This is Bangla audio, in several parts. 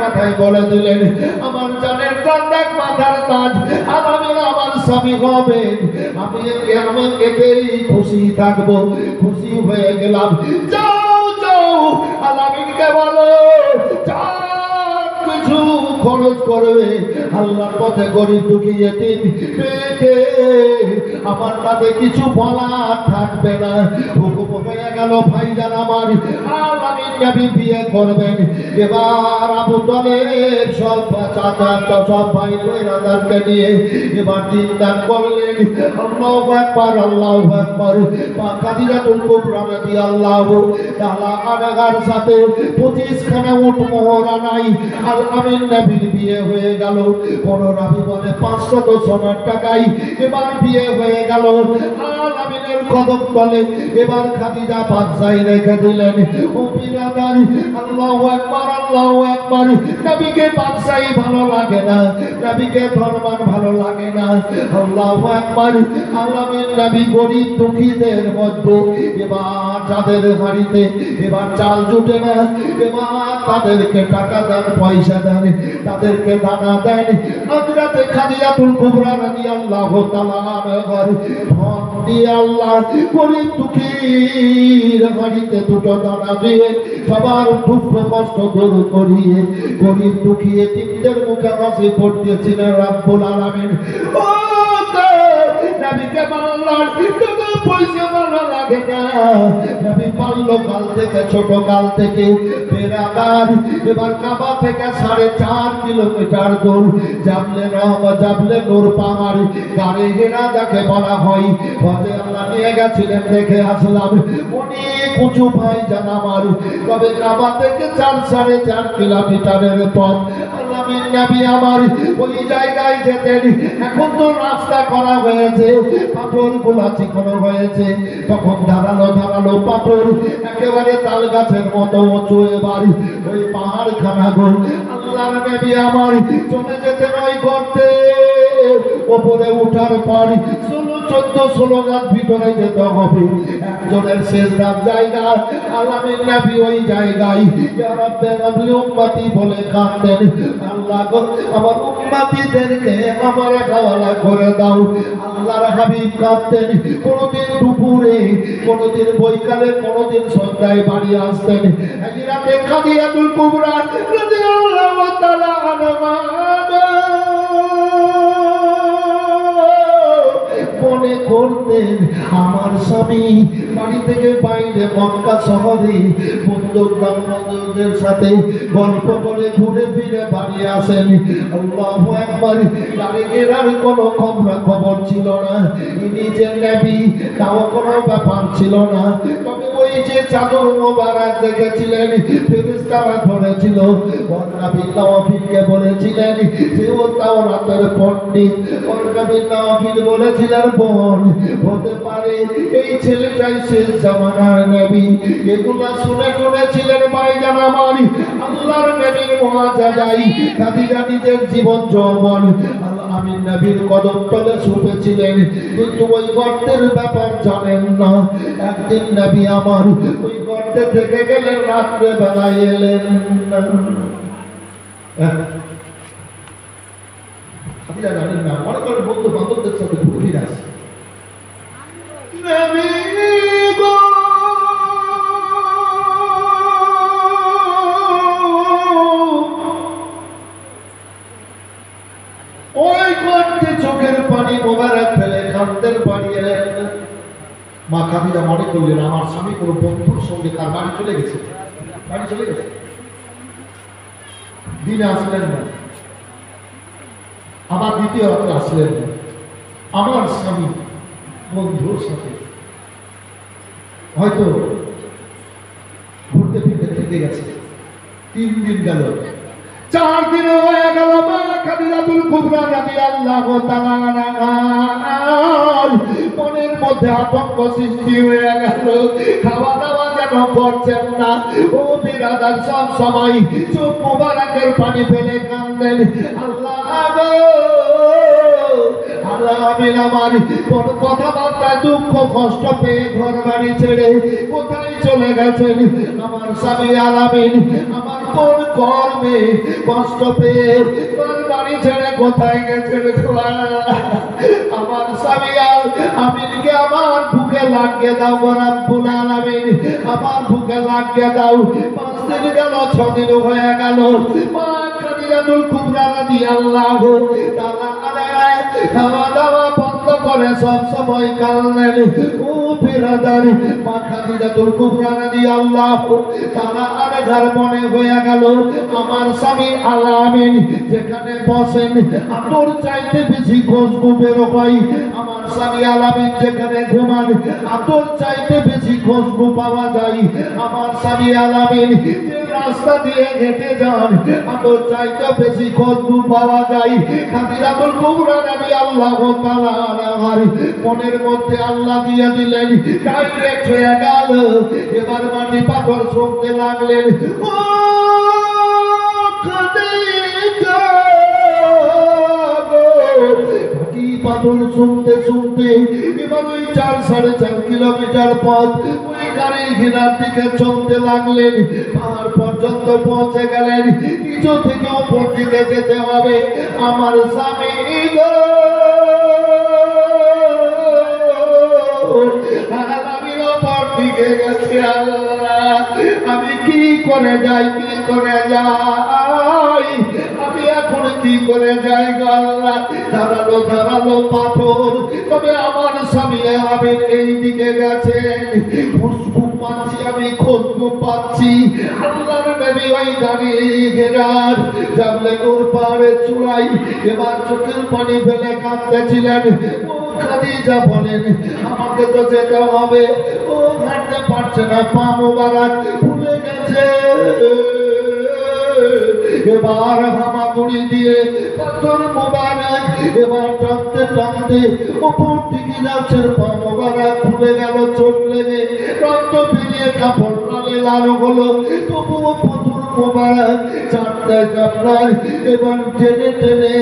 কথাই বলে দিলেন, আমার জানের জান এক মাথার তাজ আলামিন আমার স্বামী হবেন। আমি এতেই খুশি থাকবো। খুশি হয়ে গেলাম। যাও যাও আলামিনকে বলো যা কিছু খরচ করবে আল্লাহর পথে গরিব দুঃখী এতিম পেটে আমার কাছে কিছু বলা থাকবে না। হুকুম হয়ে গেল ভাইজান আমার আলামিন নবী বিয়ে করবেন। এবার আবু তালেব সব চাচা সব ভাই বোনেরাকে নিয়ে এবার দিনদান করলেন। আল্লাহু আকবার আল্লাহু আকবার। খাদিজাতুল কুবরা রাদিয়াল্লাহু তাআলা আনহার সাথে 25 খানা উট মোহরা নাই আলামিন নবীর বিয়ে হয়ে গেল। কোন রাবি বলে 500 সোনার টাকায় এবার বিয়ে হয়ে গেল। আলামিনের কদম তলে এবার খাদিজা বাদশাহী রেখে দিলেন। ও বিরাদার আল্লাহু আকবার আল্লাহু আকবার। নবীকে বাদশাহী ভালো লাগে না, নবীকে ফরমান ভালো লাগে না। আল্লাহু আকবার। আলামিন নবী গরিব দুঃখীদের মধ্যে এবার যাদের বাড়িতে এবার চাল জুটে না এবার তাদেরকে টাকা দেন, পয়সা দেন, তাদেরকে দানা দেন। হযরতে খাদিজাতুল কুবরা রাদিয়াল্লাহু তাআলা আনহার ধন দিয়ে আল্লাহ গরিব দুঃখীর বাড়িতে দুটো দানা দিয়ে সবার দুঃখ কষ্ট দূর করিয়ে গরিব দুঃখী এতিমদের মুখে হাসি ফুটিয়েছিলেন রাব্বুল আলামিন। ও নবীকে বাংলার টাকা পয়সা ভালো লাগে না। নবী বাল্যকাল থেকে ছোট কাল থেকে বেরাদার এবার কাবা থেকে 4.5 কিলোমিটার দূর জাবলে নূর পাহাড় গাড়ি হেরা যাকে বলা হয় হজে আল্লাহ নিয়ে গেছিলেন। দেখে আসলাম অনেক উঁচু ভাই জান আমার। তবে কাবা থেকে 4.5 কিলোমিটারের পথ আলামিন নবী আমার ওই জায়গায় যেতেন। এখন তো রাস্তা করা হয়েছে, পাথর গুলা চিকনো হয়েছে, তখন ধারালো ধারালো পাথর একেবারে তাল গাছের মতো উঁচু। এবার ওই পাহাড় খানা গোল আল্লাহর নবী আমার চলে যেতেন ওই গর্তে। ওপরে উঠার পর 14-16 গাছ ভিতরে যেতে হবে। একজনের শেষদার জায়গা আলামিন নবী ওই জায়গায় ইয়া রাব্বে রাব্বি উম্মতি বলে কাঁদতেন। আল্লাহ গো আমার উম্মতিদেরকে আমার হাওয়ালা করে দাও। আল্লাহর হাবিব কাঁদতেন। কোনদিন দুপুরে, কোনদিন বৈকালে, কোনদিন সন্ধ্যায় বাড়ি আসতেন। একদিন রাতে খাদিজাতুল কুবরা রাদিয়াল্লাহু তাআলা আনহা মনে করতেন আমার স্বামী বাড়ি থেকে বাইরে মক্কা শহরে বন্ধুদের সাথে গল্প করে ঘুরে ফিরে বাড়ি আসেন। আল্লাহু আকবার। গাড়ির আর কোনো খবর ছিল না। নিজের নবী তাও কোনো ব্যাপার ছিল না। তবে ওই যে চাদর মোবারক দেখেছিলেন ফেরেশতারা ধরেছিল, নবী তাওফিককে বলেছিলেন যে ও তাওরাতের পণ্ডিত। নবী তাওফিক বলেছিলেন বোন হতে পারে এই ছেলেটাই শেষ জামানার নবী। এগুলা শুনে শুনেছিলেন ভাইজান আমার আল্লাহর নবীর মুআজিজায় খাদিজা নিজের জীবন যৌবন আলামিন নবীর কদম তলে শুয়েছিলেন, কিন্তু ওই গর্তের ব্যাপার জানেন না। একদিন নবী আমার ওই গর্তে থেকে গেলেন, রাত্রে বেলায় এলেন না। খাদিজা জানেন না, মনে করেন বন্ধু বান্ধবদের সাথে ঘুরে আসে। ওই গর্তে চোখের পানি মোবারক ফেলে কাঁদতেন বাড়ি এলেন না। মা খাদিজা মনে করলেন আমার স্বামী কোনো বন্ধুর সঙ্গে তার বাড়ি চলে গেছে, বাড়ি চলে গেছে। দিনে আসলেন না, আবার দ্বিতীয় রাত্রে আসলেন না। আমার স্বামী বন্ধুর সাথে হয়তো ঘুরতে ফিরতে থেকে গেছে। 3 দিন গেল, 4 দিন হয়ে গেল। মা খাদিজাতুল কুবরা রাদিয়াল্লাহু তাআলা আনহার মনের মধ্যে আতঙ্ক সৃষ্টি হয়ে গেল। খাওয়া দাওয়া যেন করছেন না। ও বিরাদার সব সময় চোখ মোবারকের পানি ফেলে কাঁদেন। আল্লাহ গো আলামিন আমার কোন কথাবার্তা দুঃখ কষ্ট পেয়ে ঘর বাড়ি ছেড়ে কোথায় চলে গেছেন আমার স্বামী আলামিন। আমার তোর কর্মে কষ্ট পেয়ে তোর বাড়ি ছেড়ে কোথায় গেছে রে খোদা? আমার স্বামী আর আমিনকে আমার বুকে লাগিয়ে দাও গো রব্বুল আলামিন, আমার বুকে লাগিয়ে দাও। 5 দিন গেল, 6 দিন হয়ে গেল, মা খাদিজাতুল কুবরা রাদিয়াল্লাহু তাআলা আনহা খাওয়া দাওয়া বন্ধ করে সব সময় কাঁদলেন। ও বিরাদার, মা খাদিজাতুল কুবরা রাদিয়াল্লাহু তাআলা আনহার মনে হয়ে গেল আমার স্বামী আলামিন যেখানে বসেন আতর চাইতে বেশি খুশবু বের হয়। আমার স্বামী আলামিন যেখানে ঘুমান আতর চাইতে বেশি খুশবু পাওয়া যায়। আমার স্বামী আলামিন যে রাস্তা দিয়ে হেঁটে যান আতর চাইতে বেশি খুশবু পাওয়া যায়। খাদিজাতুল কুবরা রাদিয়াল্লাহু তাআলা আনহার মনের মধ্যে আল্লাহ দিয়ে দিলেন, ডাইরেক্ট হয়ে গেল। এবার মাটি পাথর শুনতে লাগলেন। ও খাদিজা, মাটি পাথর শুনতে শুনতে এবার ওই 4-4.5 কিলোমিটার পথ ওই গাড়ি ঘেরার দিকে চলতে লাগলেন। পাহাড় পর্যন্ত পৌঁছে গেলেন। নিচু থেকে উপর দিকে যেতে হবে। আমার স্বামী গো, আলামিন উপর দিকে গেছে। আল্লাহ, আমি কি করে যাই, কি করে যাই, আমি এখন কি করে যাই গো আল্লাহ? ধারালো ধারালো পাথর, তবে আমার স্বামী আলামিন এই দিকে গেছে। খুশবু পাচ্ছি, আমি খুশবু পাচ্ছি। আল্লাহর নবী ওই গাড়ি ঘেরার জাবলেগুর পাহাড়ের চূড়ায় এবার চোখের পানি ফেলে কাঁদতেছিলেন। ও খাদিজা বলেন, আমাকে তো যেতে হবে। ও হাঁটতে পারছে না, পা মোবারক ফুলে গেছে। এবার হামাগুড়ি দিয়ে পাথর মোবারক এবার টানতে টানতে উপর দিকে যাচ্ছে। পা মোবারক ফুলে গেল, চোট লেগে রক্ত বেরিয়ে কাপড় লালে লাল হলো। তবুও পাথর মোবারক চারটে কাপড় এবার টেনে টেনে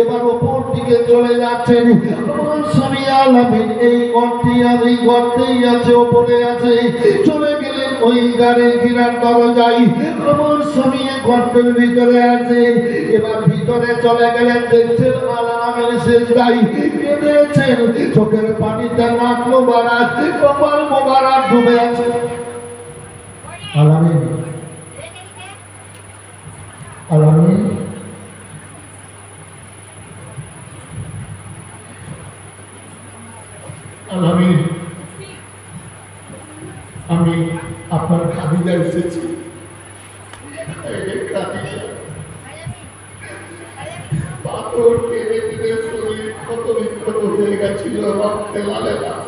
এবার উপর দিকে চলে যাচ্ছেন। আমার স্বামী আলামিন এই গর্তে আর এই গর্তেই আছে, ওপরে আছে। চলে গেলেন ওই গাড়ি ঘিরার দরজায়। আমার স্বামী গর্তের ভিতরে আছে। এবার ভিতরে চলে গেলেন, দেখছেন আলামিন সেজদায় কেঁদেছেন। চোখের পানিতে নাক মোবারক, কপাল মোবারক ডুবে আছে। আলামিন, আলামিন, আলামিন, আমি আপনার খাদিজা এসেছি। পাথর কেটে কেটে শরীর ক্ষত বিক্ষত হয়ে গেছিল, রক্তে লালে লাল।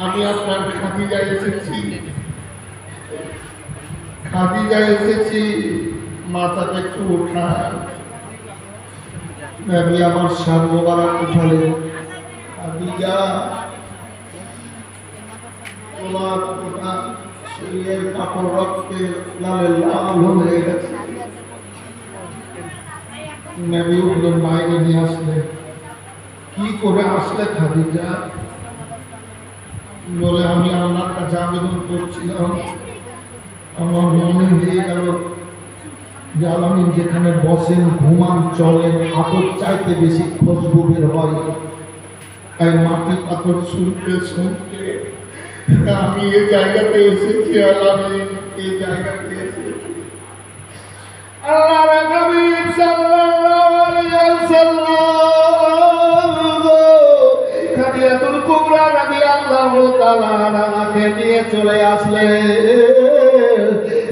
আমি আপনার খাদিজা এসেছি, খাদিজা এসেছি। মাথাতে একটু উঠান। নবী আমার শান মোবারক উঠালেন। খাদিজা, তোমার ওটা শরীরের কাপড় রক্তে লালে লাল হয়ে গেছে। নবী উঠলেন, বাইরে নিয়ে আসলেন। কি করে আসলে খাদিজা? বলে, আমি আল্লাহর কাছে আবেদন করছিলাম। আমার মনে হয়ে গেল যে আলামিন যেখানে বসেন, ঘুমান, চলেন, আতর চাইতে বেশি খুশবু বের হয়। তাই মাটি পাথর শুনতে শুনতে আমি এই জায়গাতে এসেছি। আলামিন, এই জায়গাতে এসেছি। আল্লাহর নবী সাল্লাল্লাহু আলাইহি ওয়াসাল্লাম খাদিজাতুল কুবরা রাদিয়াল্লাহু তাআলা আনহাকে নিয়ে চলে আসলেন।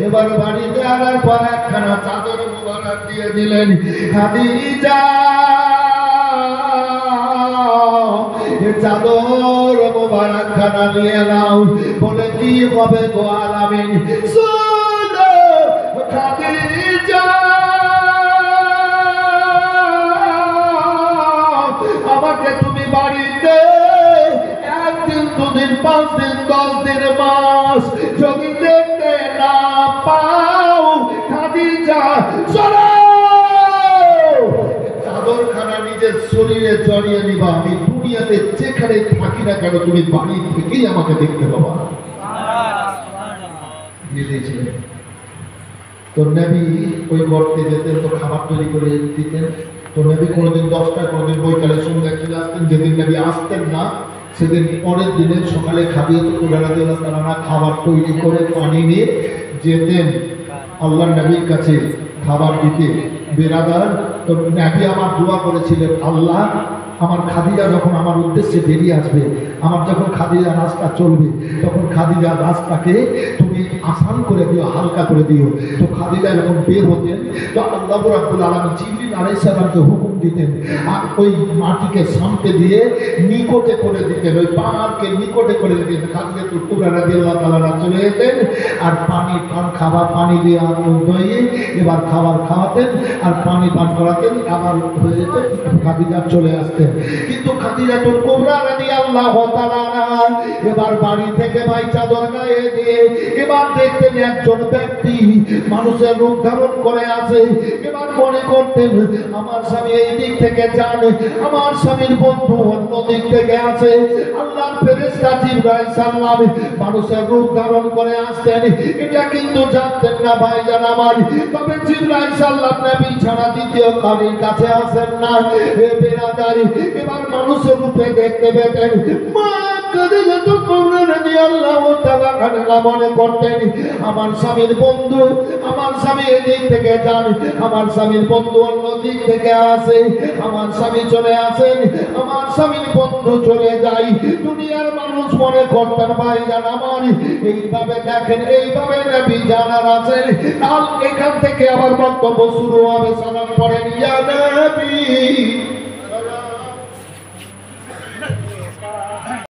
এবার বাড়িতে আনার পর একখানা চাদর মোবারক দিয়ে দিলেন। খাদিজা, চাদর মোবারক খানা নিয়ে নাও। বলে, কি হবে গো আলামিন? শোনো খাদিজা, আমাকে তুমি বাড়িতে 1 দিন, 2 দিন, 5 দিন, 10 দিন, মাস যদি দেখতে না পাও, খাদিজা চলো, চাদরখানা নিজের শরীরে জড়িয়ে নিবা। আমি দুনিয়াতে যেখানে থাকি না কেন, তুমি বাড়ি থেকেই আমাকে দেখতে পাবা। দিয়ে দিয়েছিলেন। তো নবী ওই গর্তে যেতেন, তো খাবার তৈরি করে দিতেন। তো নবী কোনোদিন 10টায়, কোনোদিন বৈকালে সন্ধ্যায় চলে আসতেন। যেদিন নবী আসতেন না সেদিন পরের দিনের সকালে খাবিয়ে তো তারা না খাবার তৈরি করে পানি নিয়ে যেতেন আল্লাহ নবীর কাছে খাবার দিতে। বেরাদার, তো নবী আমার দোয়া করেছিলেন, আল্লাহ আমার খাদিজা যখন আমার উদ্দেশ্যে বেরিয়ে আসবে, আমার যখন খাদিজা রাস্তা চলবে, তখন খাদিজা রাস্তাকে তুমি আসান করে দিও, হালকা করে দিও। তো খাদিজা যখন বের হতেন, তো আল্লাহ রাব্বুল আলামিন জিবরিল আলাইহিস সালামকে হুকুম দিতেন আর ওই মাটিকে সামনে দিয়ে নিকটে করে দিতেন, ওই পাহাড়কে নিকটে করে দিতেন। খাদিজাতুল কুবরা রাদিয়াল্লাহু তাআলা চলে যেতেন আর খাবার পানি দিয়ে দইয়ে এবার খাবার খাওয়াতেন আর পানি পান করাতেন, আবার হয়ে যেত, খাদিজা চলে আসতেন। কিন্তু খাদিজাতুল কুবরা রাদিয়াল্লাহু তাআলা এবার বাড়ি থেকে ভাই চাদর গায়ে দিয়ে এবার দেখতেন একজন ব্যক্তি মানুষের রূপ ধারণ করে আছে। এবার মনে করতেন আমার স্বামী এই দিক থেকে যান, আমার স্বামীর বন্ধু অন্য দিক থেকে আছে। আল্লাহর ফেরেশতা জিবরাইল সাল্লাম মানুষের রূপ ধারণ করে আসতেন, এটা কিন্তু জানতেন না ভাইজান আমার। তবে জিবরাইল সাল্লাম নবী ছাড়া দ্বিতীয় কারোর কাছে আসেন না। এ বেরাদারি, এবার মানুষের রূপে দেখতে পেতেন মা খাদিজাতুল কুবরা রাদিয়াল্লাহু তাআলা আনহা মনে করতেন আমার স্বামীর বন্ধু, আমার স্বামী এদিক থেকে যান, আমার স্বামীর বন্ধু অন্য দিক থেকে আসে, আমার স্বামী চলে আসেন, আমার স্বামীর বন্ধু চলে যায়। দুনিয়ার মানুষ মনে করতেন ভাইজান আমার এইভাবে দেখেন, এইভাবে নবী জানার আছেন। কাল এখান থেকে আবার বক্তব্য শুরু হবে, সালাম পড়েন ইয়া নবী